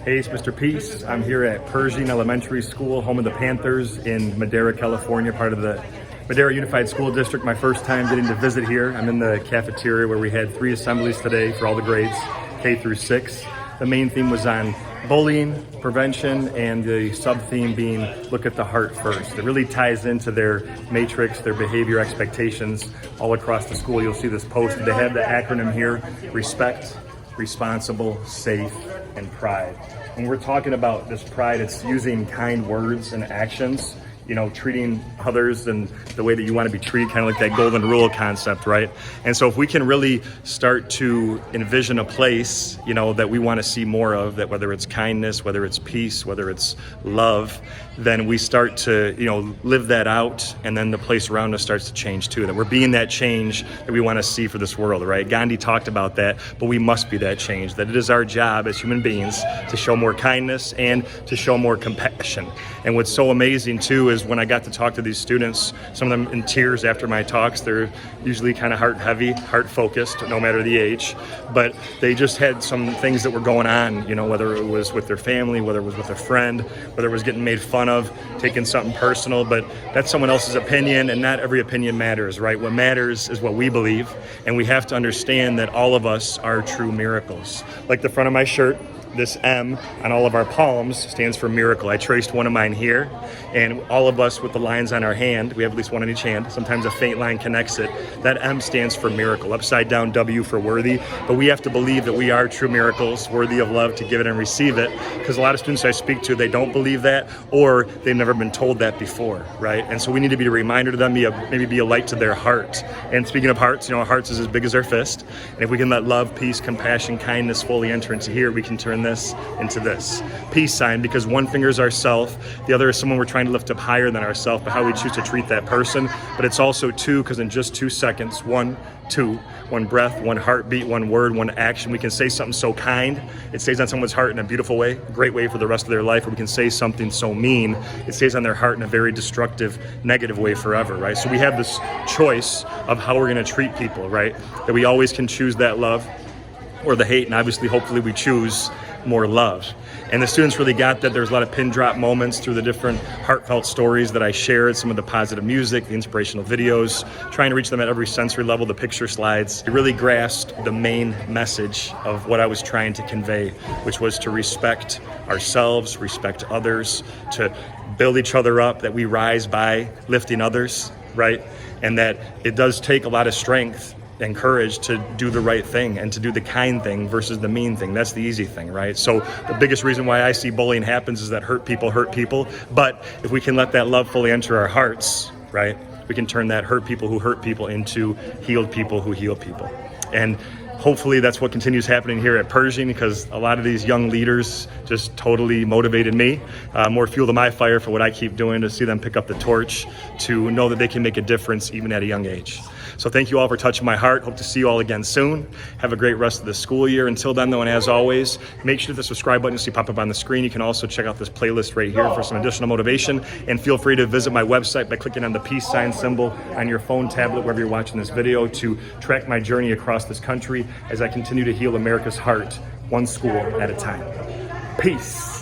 Hey, it's Mr. Peace. I'm here at Pershing Elementary School, home of the Panthers in Madera, California, part of the Madera Unified School District. My first time getting to visit here. I'm in the cafeteria where we had 3 assemblies today for all the grades, K through 6. The main theme was on bullying, prevention, and the sub-theme being look at the heart first. It really ties into their matrix, their behavior expectations all across the school. You'll see this posted. They have the acronym here: respect, responsible, safe, and pride. When we're talking about this pride, it's using kind words and actions, treating others and the way that you want to be treated, kind of like that golden rule concept, right? And so if we can really start to envision a place, that we want to see more of, that whether it's kindness, whether it's peace, whether it's love, then we start to, live that out, and then the place around us starts to change too, that we're being that change that we want to see for this world, right? Gandhi talked about that, but we must be that change, that it is our job as human beings to show more kindness and to show more compassion. And what's so amazing too is when I got to talk to these students, some of them in tears after my talks. They're usually kind of heart heavy, heart focused, no matter the age, but they just had some things that were going on, whether it was with their family, whether it was with a friend, whether it was getting made fun of, taking something personal, but that's someone else's opinion, and not every opinion matters, right? What matters is what we believe, and we have to understand that all of us are true miracles. Like the front of my shirt, this M on all of our palms stands for miracle. I traced one of mine here, and all of us with the lines on our hand, we have at least one on each hand, sometimes a faint line connects it. That M stands for miracle, upside down W for worthy. But we have to believe that we are true miracles, worthy of love to give it and receive it, because a lot of students I speak to, they don't believe that, or they've never been told that before, right? And so we need to be a reminder to them, maybe be a light to their heart. And speaking of hearts, our hearts is as big as our fist, and if we can let love, peace, compassion, kindness fully enter into here, we can turn this into this peace sign, because one finger is ourself, the other is someone we're trying to lift up higher than ourselves, but how we choose to treat that person. But it's also 2, because in just 2 seconds, 1, 2, one breath, one heartbeat, one word, one action, we can say something so kind, it stays on someone's heart in a beautiful way, a great way for the rest of their life, or we can say something so mean, it stays on their heart in a very destructive, negative way forever, right? So we have this choice of how we're going to treat people, right? That we always can choose that love or the hate, and obviously, hopefully, we choose more love. And the students really got that. There's a lot of pin drop moments through the different heartfelt stories that I shared, some of the positive music, the inspirational videos, trying to reach them at every sensory level, the picture slides. It really grasped the main message of what I was trying to convey, which was to respect ourselves, respect others, to build each other up, that we rise by lifting others, right? And that it does take a lot of strength and courage to do the right thing and to do the kind thing versus the mean thing. That's the easy thing, right? So the biggest reason why I see bullying happens is that hurt people. But if we can let that love fully enter our hearts, right, we can turn that hurt people who hurt people into healed people who heal people. And hopefully that's what continues happening here at Pershing, because a lot of these young leaders just totally motivated me, more fuel to my fire for what I keep doing, to see them pick up the torch, to know that they can make a difference even at a young age. So thank you all for touching my heart. Hope to see you all again soon. Have a great rest of the school year. Until then, though, and as always, make sure to hit the subscribe button you see pop up on the screen. You can also check out this playlist right here for some additional motivation. And feel free to visit my website by clicking on the peace sign symbol on your phone, tablet, wherever you're watching this video, to track my journey across this country as I continue to heal America's heart, one school at a time. Peace.